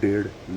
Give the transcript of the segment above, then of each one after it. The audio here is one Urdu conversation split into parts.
1.5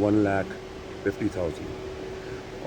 1,50,000।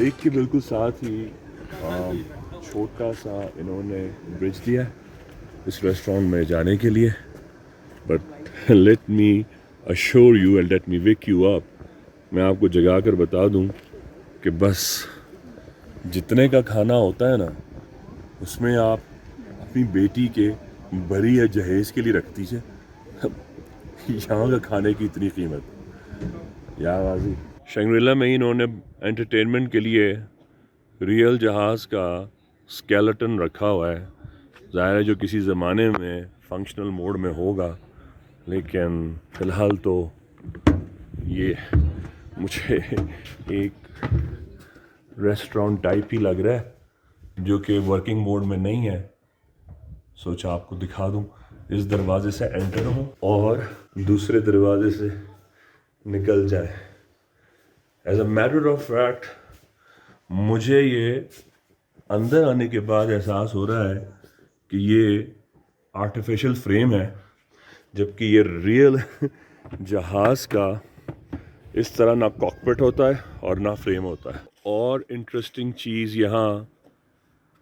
لیک کے بالکل ساتھ ہی چھوٹا سا انہوں نے برج دیا ہے اس ریسٹورانٹ میں جانے کے لیے. But let me assure you and let me wake you up. میں آپ کو جگا کر بتا دوں کہ بس جتنے کا کھانا ہوتا ہے نا اس میں آپ اپنی بیٹی کے بری یا جہیز کے لیے رکھ دیجیے. یہاں کا کھانے کی اتنی قیمت یا غازی. شنگریلا میں انہوں نے انٹرٹینمنٹ کے لیے ریئل جہاز کا اسکیلٹن رکھا ہوا ہے. ظاہر ہے جو کسی زمانے میں فنکشنل موڈ میں ہوگا, لیکن فی الحال تو یہ مجھے ایک ریسٹورانٹ ٹائپ ہی لگ رہا ہے جو کہ ورکنگ موڈ میں نہیں ہے. سوچا آپ کو دکھا دوں. اس دروازے سے انٹر ہوں اور دوسرے دروازے سے نکل جائے. As a matter of fact مجھے یہ اندر آنے کے بعد احساس ہو رہا ہے کہ یہ آرٹیفیشل فریم ہے, جبکہ یہ ریئل جہاز کا اس طرح نہ کاکپٹ ہوتا ہے اور نہ فریم ہوتا ہے. اور انٹرسٹنگ چیز یہاں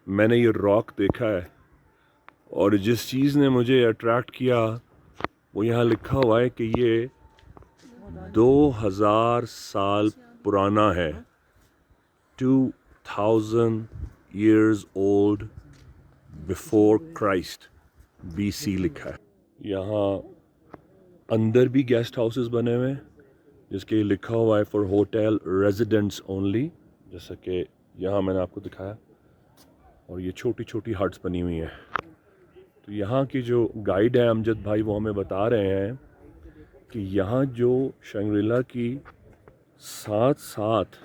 میں نے یہ راک دیکھا ہے, اور جس چیز نے مجھے اٹریکٹ کیا وہ یہاں لکھا ہوا ہے کہ یہ 2000 سال پرانا ہے. 2000 years old before Christ BC لکھا ہے. یہاں اندر بھی گیسٹ ہاؤسز بنے ہوئے ہیں جس کے لکھا ہوا ہے فار ہوٹل ریزیڈنٹس اونلی, جیسا کہ یہاں میں نے آپ کو دکھایا. اور یہ چھوٹی چھوٹی ہٹس بنی ہوئی ہیں. تو یہاں کی جو گائیڈ ہے امجد بھائی وہ ہمیں بتا رہے ہیں کہ یہاں جو شنگریلا کی ساتھ ساتھ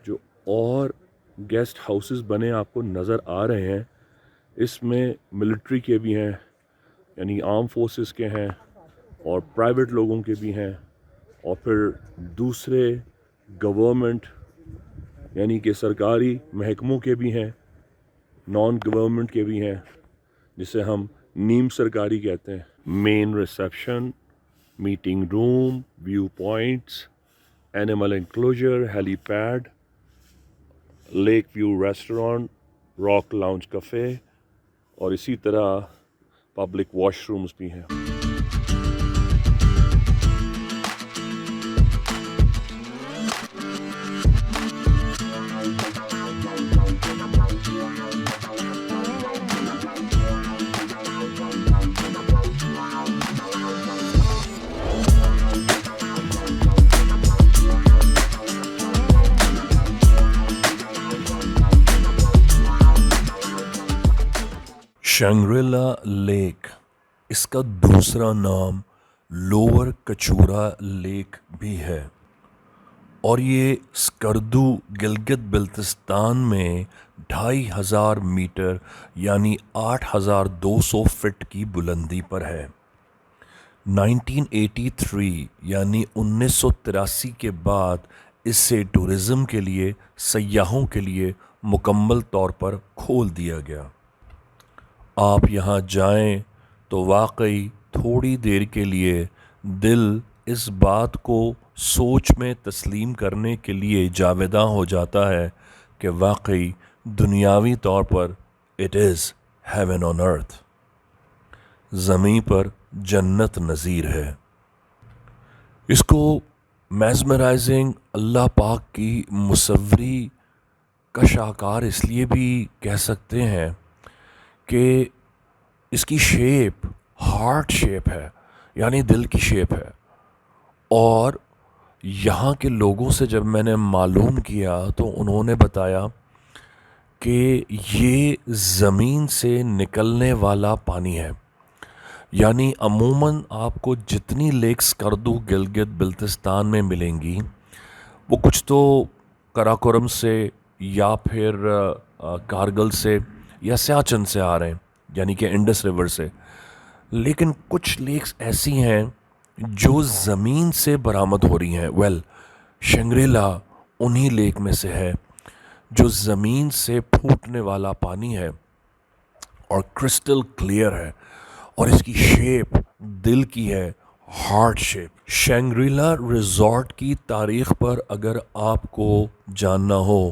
جو اور گیسٹ ہاؤسز بنے آپ کو نظر آ رہے ہیں, اس میں ملٹری کے بھی ہیں, یعنی آرم فورسز کے ہیں, اور پرائیویٹ لوگوں کے بھی ہیں, اور پھر دوسرے گورنمنٹ یعنی کہ سرکاری محکموں کے بھی ہیں, نان گورنمنٹ کے بھی ہیں, جسے ہم نیم سرکاری کہتے ہیں. Main reception, meeting room, view points, animal enclosure, helipad, lake view restaurant, rock lounge cafe, اور اسی طرح پبلک واش رومز بھی ہیں. شنگریلا لیک, اس کا دوسرا نام لوور کچورا لیک بھی ہے, اور یہ سکردو گلگت بلتستان میں 2500 میٹر یعنی 8200 فٹ کی بلندی پر ہے. 1983 یعنی 1983 کے بعد اسے ٹورزم کے لیے, سیاحوں کے لیے مکمل طور پر کھول دیا گیا. آپ یہاں جائیں تو واقعی تھوڑی دیر کے لیے دل اس بات کو سوچ میں تسلیم کرنے کے لیے جاوداں ہو جاتا ہے کہ واقعی دنیاوی طور پر اٹ از ہیون آن ارتھ, زمین پر جنت نظیر ہے. اس کو میزمرائزنگ اللہ پاک کی مصوری کا شاہکار اس لیے بھی کہہ سکتے ہیں کہ اس کی شیپ ہارٹ شیپ ہے, یعنی دل کی شیپ ہے. اور یہاں کے لوگوں سے جب میں نے معلوم کیا تو انہوں نے بتایا کہ یہ زمین سے نکلنے والا پانی ہے. یعنی عموماً آپ کو جتنی لیکس سکردو گلگت بلتستان میں ملیں گی وہ کچھ تو کراکورم سے یا پھر کارگل سے یا سیاچن سے آ رہے ہیں, یعنی کہ انڈس ریور سے, لیکن کچھ لیکس ایسی ہیں جو زمین سے برآمد ہو رہی ہیں. شنگریلا انہی لیک میں سے ہے جو زمین سے پھوٹنے والا پانی ہے اور کرسٹل کلیئر ہے, اور اس کی شیپ دل کی ہے, ہارٹ شیپ. شنگریلا ریزورٹ کی تاریخ پر اگر آپ کو جاننا ہو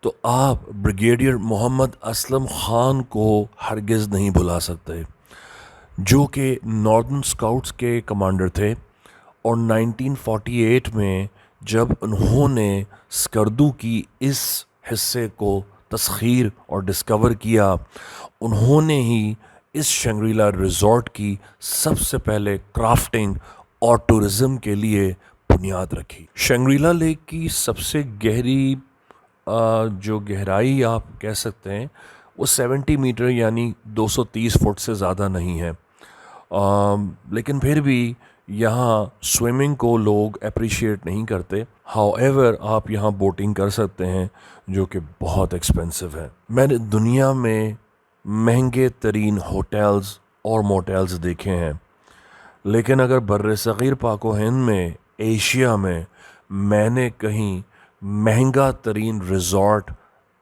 تو آپ بریگیڈیئر محمد اسلم خان کو ہرگز نہیں بھلا سکتے، جو کہ ناردن اسکاؤٹس کے کمانڈر تھے، اور 1948 میں جب انہوں نے اسکردو کی اس حصے کو تسخیر اور ڈسکور کیا، انہوں نے ہی اس شنگریلا ریزورٹ کی سب سے پہلے کرافٹنگ اور ٹورزم کے لیے بنیاد رکھی۔ شنگریلا لیک کی سب سے گہری جو گہرائی آپ کہہ سکتے ہیں وہ 70 میٹر یعنی 230 فٹ سے زیادہ نہیں ہے، لیکن پھر بھی یہاں سوئمنگ کو لوگ اپریشیٹ نہیں کرتے۔ ہاؤ ایور آپ یہاں بوٹنگ کر سکتے ہیں جو کہ بہت ایکسپینسو ہے۔ میں نے دنیا میں مہنگے ترین ہوٹلز اور موٹیلز دیکھے ہیں، لیکن اگر بر صغیر پاک و ہند میں، ایشیا میں نے کہیں مہنگا ترین ریزورٹ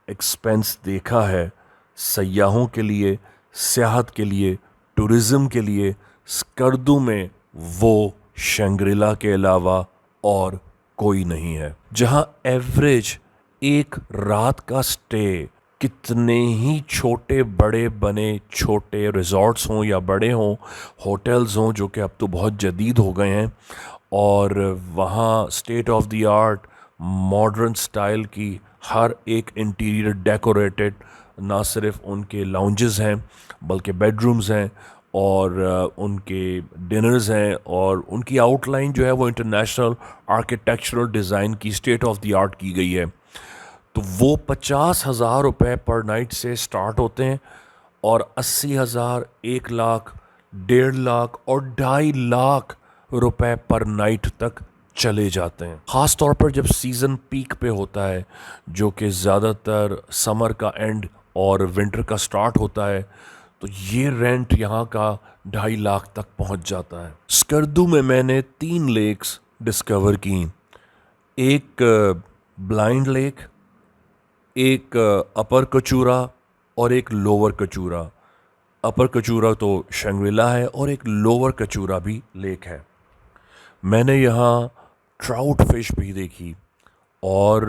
ایکسپینس دیکھا ہے سیاحوں کے لیے، سیاحت کے لیے، ٹورزم کے لیے، اسکردو میں، وہ شنگریلا کے علاوہ اور کوئی نہیں ہے، جہاں ایوریج ایک رات کا سٹے کتنے ہی چھوٹے بڑے بنے چھوٹے ریزورٹس ہوں یا بڑے ہوں ہوٹلز ہوں جو کہ اب تو بہت جدید ہو گئے ہیں، اور وہاں state of the art modern style کی ہر ایک انٹیریئر ڈیکوریٹڈ، نہ صرف ان کے لاؤنجز ہیں بلکہ بیڈ رومز ہیں اور ان کے ڈنرز ہیں، اور ان کی آؤٹ لائن جو ہے وہ انٹرنیشنل آرکیٹیکچرل ڈیزائن کی اسٹیٹ آف دی آرٹ کی گئی ہے۔ تو وہ 50,000 روپے پر نائٹ سے سٹارٹ ہوتے ہیں اور 80,000، 1,00,000، 1.5 اور 2.5 روپے پر نائٹ تک چلے جاتے ہیں، خاص طور پر جب سیزن پیک پہ ہوتا ہے جو کہ زیادہ تر سمر کا اینڈ اور ونٹر کا سٹارٹ ہوتا ہے، تو یہ رینٹ یہاں کا 2.5 تک پہنچ جاتا ہے۔ اسکردو میں نے 3 لیکس ڈسکور کی، ایک بلائنڈ لیک، ایک اپر کچورا اور ایک لوور کچورا۔ اپر کچورا تو شنگریلا ہے اور ایک لوور کچورا بھی لیک ہے۔ میں نے یہاں ٹراؤٹ فش بھی دیکھی، اور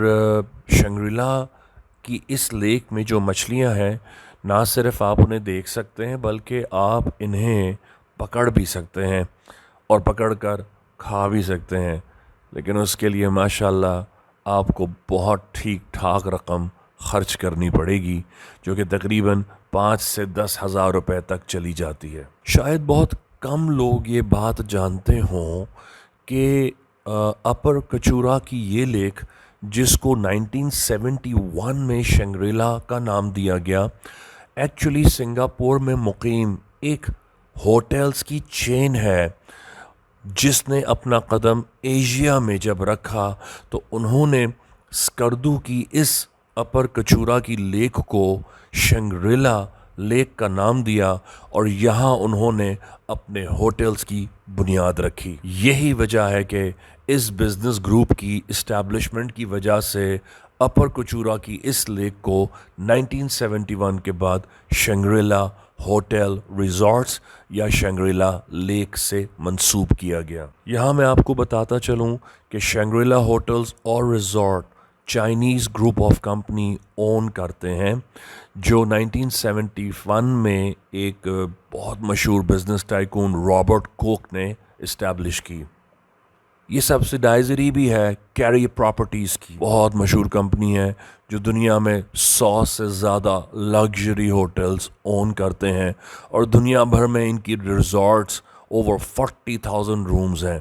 شنگریلا کی اس لیک میں جو مچھلیاں ہیں نہ صرف آپ انہیں دیکھ سکتے ہیں بلکہ آپ انہیں پکڑ بھی سکتے ہیں اور پکڑ کر کھا بھی سکتے ہیں، لیکن اس کے لیے ماشاءاللہ آپ کو بہت ٹھیک ٹھاک رقم خرچ کرنی پڑے گی، جو کہ تقریباً 5 سے 10,000 روپے تک چلی جاتی ہے۔ شاید بہت کم لوگ یہ بات جانتے ہوں کہ اپر کچورا کی یہ لیک، جس کو 1971 میں شنگریلا کا نام دیا گیا، ایکچولی سنگاپور میں مقیم ایک ہوٹلز کی چین ہے جس نے اپنا قدم ایشیا میں جب رکھا تو انہوں نے اسکردو کی اس اپر کچورا کی لیک کو شنگریلا لیک کا نام دیا، اور یہاں انہوں نے اپنے ہوٹلز کی بنیاد رکھی۔ یہی وجہ ہے کہ اس بزنس گروپ کی اسٹیبلشمنٹ کی وجہ سے اپر کچورا کی اس لیک کو 1971 کے بعد شنگریلا ہوٹل ریزورٹس یا شنگریلا لیک سے منسوب کیا گیا۔ یہاں میں آپ کو بتاتا چلوں کہ شنگریلا ہوٹلز اور resort Chinese group of company own کرتے ہیں، جو 1971 میں ایک بہت مشہور بزنس ٹائکون رابرٹ کوک نے اسٹیبلش کی۔ یہ سبسیڈائزری بھی ہے کیری پراپرٹیز کی، بہت مشہور کمپنی ہے جو دنیا میں 100 سے زیادہ لگژری ہوٹلز اون کرتے ہیں، اور دنیا بھر میں ان کی ریزورٹس اوور 40,000 رومز ہیں،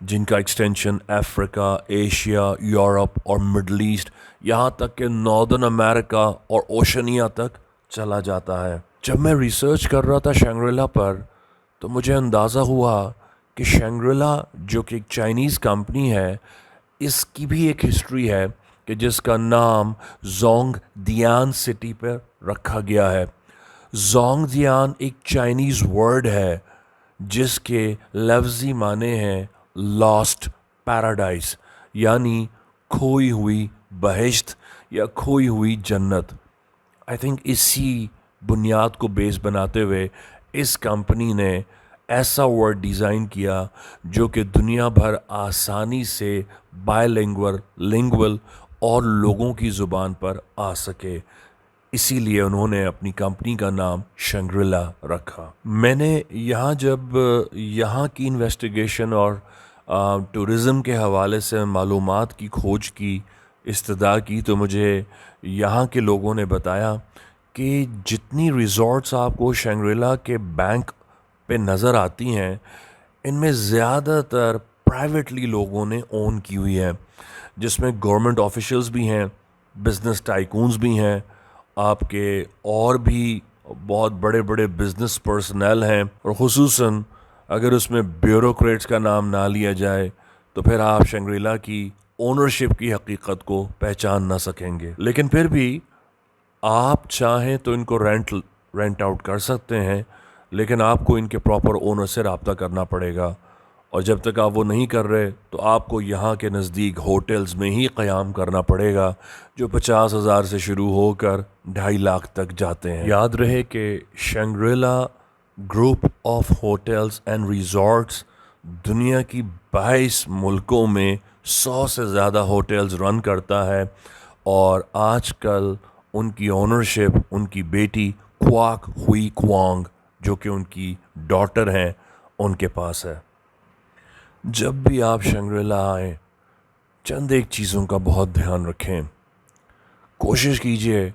جن کا ایکسٹینشن افریقہ، ایشیا، یورپ اور مڈل ایسٹ، یہاں تک کہ ناردن امریکہ اور اوشنیا تک چلا جاتا ہے۔ جب میں ریسرچ کر رہا تھا شنگریلا پر تو مجھے اندازہ ہوا کہ شنگریلا جو کہ ایک چائنیز کمپنی ہے، اس کی بھی ایک ہسٹری ہے کہ جس کا نام زونگ دیان سٹی پر رکھا گیا ہے۔ زونگ دیان ایک چائنیز ورڈ ہے جس کے لفظی معنی ہیں لاسٹ پیراڈائز، یعنی کھوئی ہوئی بہشت یا کھوئی ہوئی جنت۔ آئی تھنک اسی بنیاد کو بیس بناتے ہوئے اس کمپنی نے ایسا ورڈ ڈیزائن کیا جو کہ دنیا بھر آسانی سے بائے لنگول اور لوگوں کی زبان پر آ سکے. اسی لیے انہوں نے اپنی کمپنی کا نام شنگریلا رکھا. میں نے جب یہاں کی انویسٹیگیشن اور ٹورزم کے حوالے سے معلومات کی کھوج کی استدعا کی تو مجھے یہاں کے لوگوں نے بتایا کہ جتنی ریزورٹس آپ کو شنگریلا کے بینک پہ نظر آتی ہیں ان میں زیادہ تر پرائیویٹلی لوگوں نے اون کی ہوئی ہے، جس میں گورنمنٹ آفیشلز بھی ہیں، بزنس ٹائکونز بھی ہیں، آپ کے اور بھی بہت بڑے بڑے بزنس پرسنل ہیں، اور خصوصاً اگر اس میں بیوروکریٹس کا نام نہ لیا جائے تو پھر آپ شنگریلا کی اونرشپ کی حقیقت کو پہچان نہ سکیں گے. لیکن پھر بھی آپ چاہیں تو ان کو رینٹ آؤٹ کر سکتے ہیں، لیکن آپ کو ان کے پراپر اونر سے رابطہ کرنا پڑے گا، اور جب تک آپ وہ نہیں کر رہے تو آپ کو یہاں کے نزدیک ہوٹلز میں ہی قیام کرنا پڑے گا جو 50,000 سے شروع ہو کر 2.5 لاکھ تک جاتے ہیں. یاد رہے کہ Shangri-La group of hotels and resorts دنیا کی 22 ملکوں میں 100 سے زیادہ ہوٹلز رن کرتا ہے، اور آج کل ان کی اونرشپ ان کی بیٹی کواک ہوئی کوانگ جو کہ ان کی ڈاٹر ہیں ان کے پاس ہے. جب بھی آپ شنگریلا آئیں چند ایک چیزوں کا بہت دھیان رکھیں. کوشش کیجئے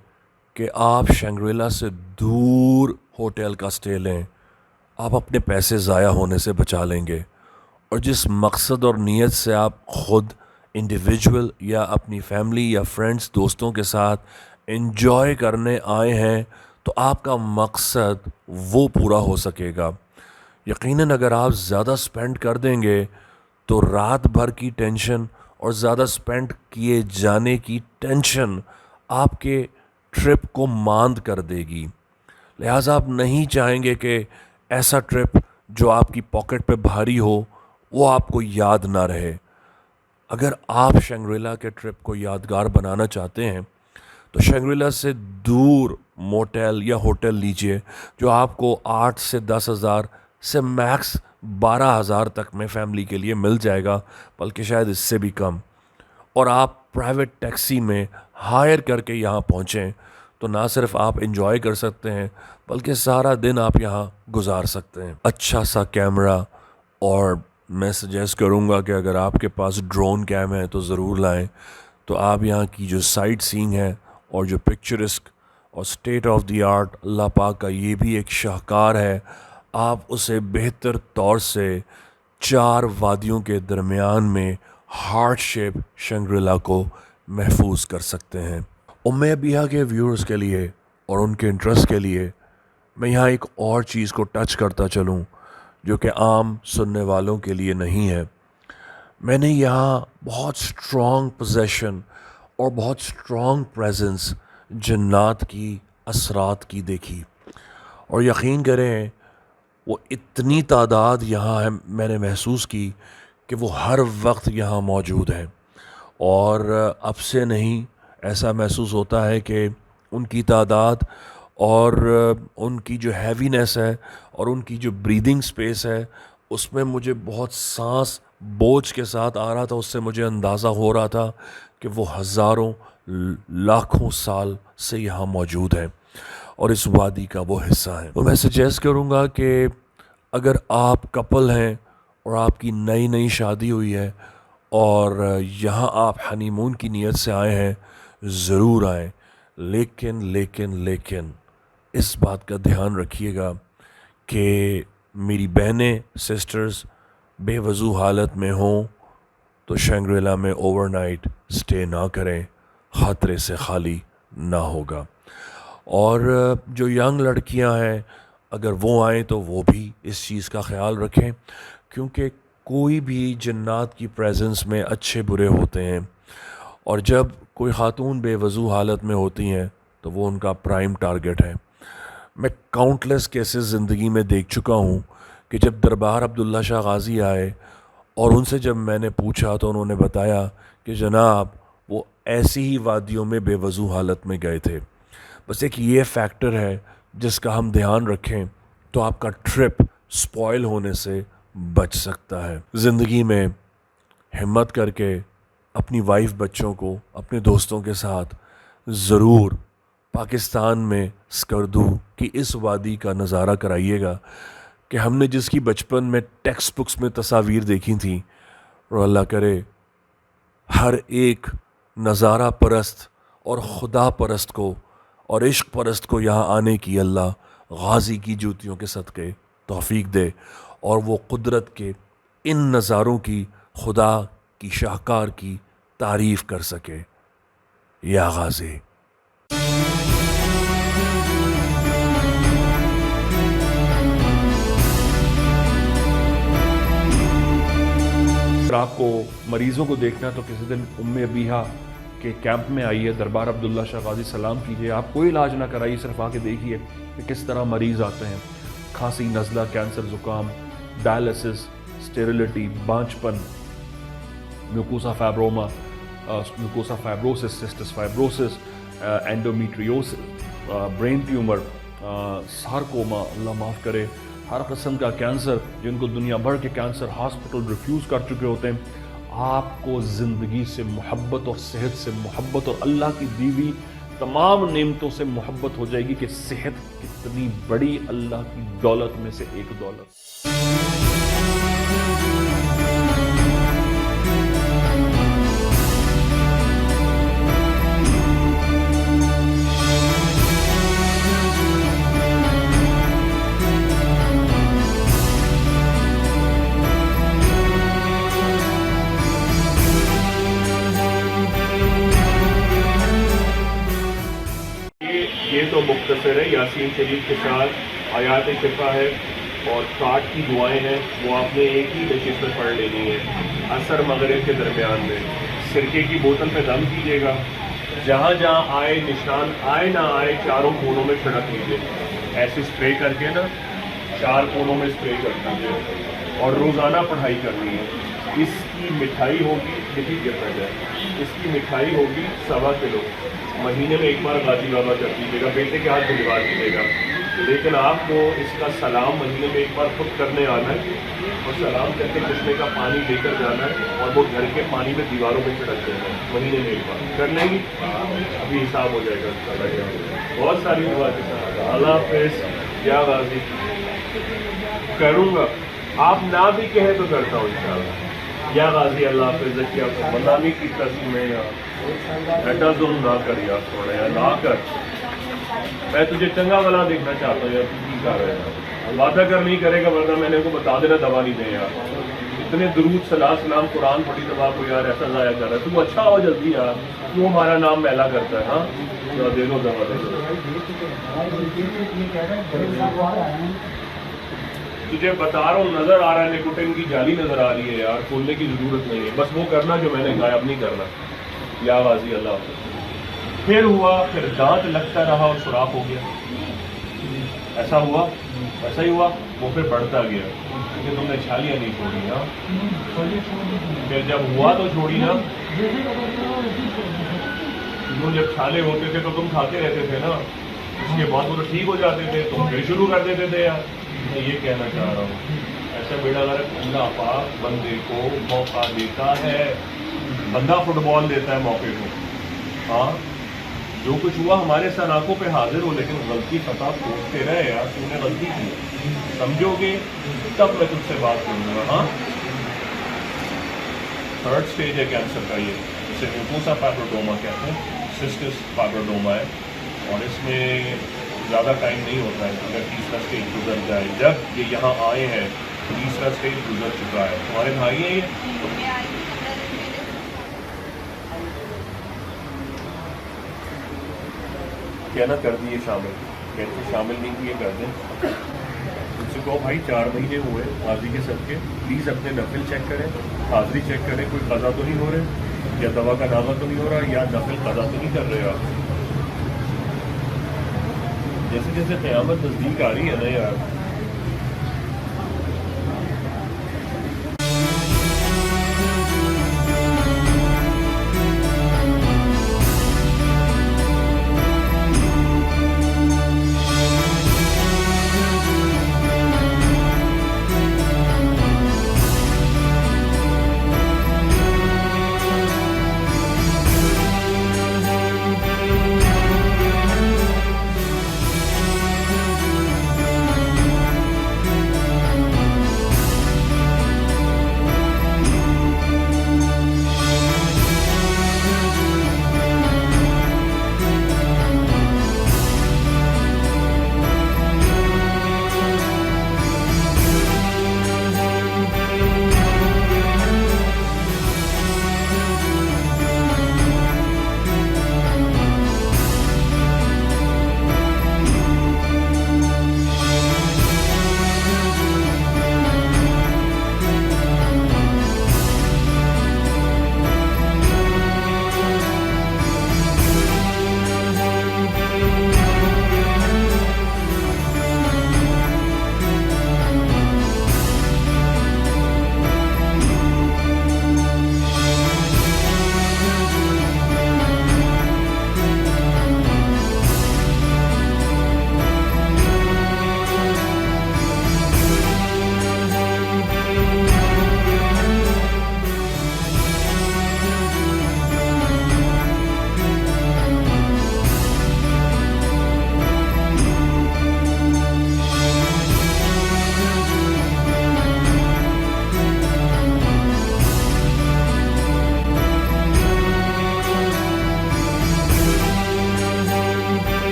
کہ آپ شنگریلا سے دور ہوٹل کا سٹے لیں. آپ اپنے پیسے ضائع ہونے سے بچا لیں گے، اور جس مقصد اور نیت سے آپ خود انڈیویجول یا اپنی فیملی یا فرینڈز دوستوں کے ساتھ انجوائے کرنے آئے ہیں تو آپ کا مقصد وہ پورا ہو سکے گا. یقیناً اگر آپ زیادہ سپینڈ کر دیں گے تو رات بھر کی ٹینشن اور زیادہ سپینڈ کیے جانے کی ٹینشن آپ کے ٹرپ کو ماند کر دے گی. لہٰذا آپ نہیں چاہیں گے کہ ایسا ٹرپ جو آپ کی پاکٹ پہ بھاری ہو وہ آپ کو یاد نہ رہے. اگر آپ شنگریلا کے ٹرپ کو یادگار بنانا چاہتے ہیں تو شنگریلا سے دور موٹل یا ہوٹل لیجئے جو آپ کو 8 سے 10,000 سے میکس 12,000 تک میں فیملی کے لیے مل جائے گا، بلکہ شاید اس سے بھی کم. اور آپ پرائیویٹ ٹیکسی میں ہائر کر کے یہاں پہنچیں تو نہ صرف آپ انجوائے کر سکتے ہیں بلکہ سارا دن آپ یہاں گزار سکتے ہیں. اچھا سا کیمرہ، اور میں سجیسٹ کروں گا کہ اگر آپ کے پاس ڈرون کیم ہے تو ضرور لائیں. تو آپ یہاں کی جو سائٹ سینگ ہے اور جو پکچرسک اور اسٹیٹ آف دی آرٹ اللہ پاک کا یہ بھی ایک شاہکار ہے، آپ اسے بہتر طور سے 4 وادیوں کے درمیان میں ہارٹ شیپ شنگریلا کو محفوظ کر سکتے ہیں. میں بیہا کے ویورز کے لیے اور ان کے انٹرسٹ کے لیے میں یہاں ایک اور چیز کو ٹچ کرتا چلوں جو کہ عام سننے والوں کے لیے نہیں ہے. میں نے یہاں بہت سٹرونگ پوزیشن اور بہت سٹرونگ پریزنس جنات کی اثرات کی دیکھی، اور یقین کریں وہ اتنی تعداد یہاں ہے میں نے محسوس کی کہ وہ ہر وقت یہاں موجود ہیں. اور اب سے نہیں ایسا محسوس ہوتا ہے کہ ان کی تعداد اور ان کی جو ہیوینس ہے اور ان کی جو بریدنگ سپیس ہے اس میں مجھے بہت سانس بوجھ کے ساتھ آ رہا تھا. اس سے مجھے اندازہ ہو رہا تھا کہ وہ ہزاروں لاکھوں سال سے یہاں موجود ہیں اور اس وادی کا وہ حصہ ہیں. تو میں سجیسٹ کروں گا کہ اگر آپ کپل ہیں اور آپ کی نئی شادی ہوئی ہے اور یہاں آپ ہنی مون کی نیت سے آئے ہیں ضرور آئیں، لیکن اس بات کا دھیان رکھیے گا کہ میری بہنیں سسٹرز بے وضو حالت میں ہوں تو شنگریلا میں اوور نائٹ سٹے نہ کریں، خطرے سے خالی نہ ہوگا. اور جو ینگ لڑکیاں ہیں اگر وہ آئیں تو وہ بھی اس چیز کا خیال رکھیں، کیونکہ کوئی بھی جنات کی پریزنس میں اچھے برے ہوتے ہیں، اور جب کوئی خاتون بے وضو حالت میں ہوتی ہیں تو وہ ان کا پرائم ٹارگٹ ہے. میں کاؤنٹلیس کیسز زندگی میں دیکھ چکا ہوں کہ جب دربار عبداللہ شاہ غازی آئے اور ان سے جب میں نے پوچھا تو انہوں نے بتایا کہ جناب وہ ایسی ہی وادیوں میں بے وضو حالت میں گئے تھے. بس ایک یہ فیکٹر ہے جس کا ہم دھیان رکھیں تو آپ کا ٹرپ سپوائل ہونے سے بچ سکتا ہے. زندگی میں ہمت کر کے اپنی وائف بچوں کو اپنے دوستوں کے ساتھ ضرور پاکستان میں اسکردو کی اس وادی کا نظارہ کرائیے گا کہ ہم نے جس کی بچپن میں ٹیکسٹ بکس میں تصاویر دیکھی تھیں، اور اللہ کرے ہر ایک نظارہ پرست اور خدا پرست کو اور عشق پرست کو یہاں آنے کی اللہ غازی کی جوتیوں کے صدقے توفیق دے، اور وہ قدرت کے ان نظاروں کی، خدا کی شاہکار کی تعریف کر سکے. یا غازی. اگر آپ کو مریضوں کو دیکھنا ہے تو کسی دن ام ابیہا کے کیمپ میں آئیے، دربار عبداللہ شاہ غازی سلام کیجیے. آپ کوئی علاج نہ کرائیے، صرف آ کے دیکھیے کہ کس طرح مریض آتے ہیں. کھانسی، نزلہ، کینسر، زکام، ڈائلسس، اسٹیریلٹی، بانجپن، mucosa fibroma, mucosa fibrosis, cystic fibrosis, endometriosis, brain tumour, sarcoma, اللہ معاف کرے، ہر قسم کا کینسر، جن کو دنیا بھر کے کینسر ہاسپٹل ریفیوز کر چکے ہوتے ہیں. آپ کو زندگی سے محبت اور صحت سے محبت اور اللہ کی دی ہوئی تمام نعمتوں سے محبت ہو جائے گی کہ صحت کتنی بڑی اللہ کی دولت میں سے ایک دولت. یہ تو مختصر ہے، یاسین شریف کے ساتھ آیات شفا ہے اور 60 کی دعائیں ہیں، وہ آپ نے ایک ہی نشست میں پڑھ لینی ہے عصر مغرب کے درمیان میں. سرکے کی بوتل پہ دم کیجیے گا، جہاں جہاں آئے نشان آئے نہ آئے چاروں کونوں میں چھڑک لیجیے. ایسے اسپرے کر کے نا 4 کونوں میں اسپرے کر دیجیے اور روزانہ پڑھائی کرنی ہے. اس کی مٹھائی ہوگی، کتنی گر جائے، اس کی مٹھائی ہوگی 1.25 کلو. مہینے میں ایک بار غازی بابا کر دیجیے گا، بیٹے کے ہاتھ دھلوا دیجیے گا. لیکن آپ کو اس کا سلام مہینے میں ایک بار خود کرنے آنا ہے اور سلام کر کے چشمے کا پانی لے کر جانا ہے اور وہ گھر کے پانی میں دیواروں میں چھڑک دینا ہے. مہینے میں ایک بار کر لیں گی، ابھی حساب ہو جائے گا اس کا. بہت ساری دعا کے ساتھ اللہ حافظ. یا غازی کروں گا، آپ نہ بھی کہیں تو کرتا ہوں انشاءاللہ. یا غازی اللہ حافظ. کیا بدنامی کی قسم ہے یار، بیٹا ظلم نہ کر یار، تھوڑا یار نہ کر. میں تجھے چنگا بلا دیکھنا چاہتا ہوں یار، تو کی کر رہے ہیں؟ وعدہ کر نہیں کرے گا ورنہ میں نے کو بتا دینا دوا نہیں دے یار. اتنے درود صلاح سلام قرآن پڑھی دبا کو یار ایسا ضائع کر رہا ہے. تو اچھا ہو جلدی یار، کیوں ہمارا نام میلا کرتا ہے؟ ہاں دے دو دوا دے دو. تجھے بتا رہا ہوں، نظر آ رہا ہے نکوٹین کی جالی نظر آ رہی ہے یار، کھولنے کی ضرورت نہیں ہے، بس وہ کرنا جو میں نے کہا، اب نہیں کرنا. یا غازی اللہ حافظ. پھر ہوا، پھر دانت لگتا رہا اور سوراخ ہو گیا. ایسا ہوا، ایسا ہی ہوا، وہ پھر بڑھتا گیا کیونکہ تم نے چھالیاں نہیں چھوڑی. ہاں پھر جب ہوا تو چھوڑی نا. تم جب چھالے ہوتے تھے تو تم کھاتے رہتے تھے نا، اس کے بعد وہ تو ٹھیک ہو جاتے تھے، تم پھر شروع کر دیتے تھے یار. میں یہ کہنا چاہ رہا ہوں، ایسا بیڑا غرق اللہ پاک بندے کو موقع دیتا ہے. بندہ فٹ بال دیتا ہے موقع کو. ہاں جو کچھ ہوا ہمارے سر آنکھوں پہ حاضر ہو، لیکن غلطی خطا سوچتے رہے یار. تم نے غلطی کی، سمجھو گے تب میں تم سے بات کروں گا. ہاں 3rd اسٹیج ہے کینسر کا، یہ اسے میوکوسا فائبروڈوما کہتے ہیں، سسٹس فائبروڈوما ہے، اور اس میں زیادہ ٹائم نہیں ہوتا ہے. اگر 3را اسٹیج گزر جائے، جب یہ یہاں آئے ہیں 3را اسٹیج گزر چکا ہے. تمہارے بھائی ہیں یہ؟ کہنا کر دیے شامل، کہتے شامل نہیں کیے کر دیں. ان سے کہو بھائی 4 مہینے ہوئے غازی کے صدقے، پلیز اپنے نفل چیک کریں، حاضری چیک کریں، کوئی قضا تو نہیں ہو رہے، یا دوا کا نامہ تو نہیں ہو رہا، یا نفل قضا تو نہیں کر رہے آپ. جیسے جیسے قیامت نزدیک آ رہی ہے نا یار،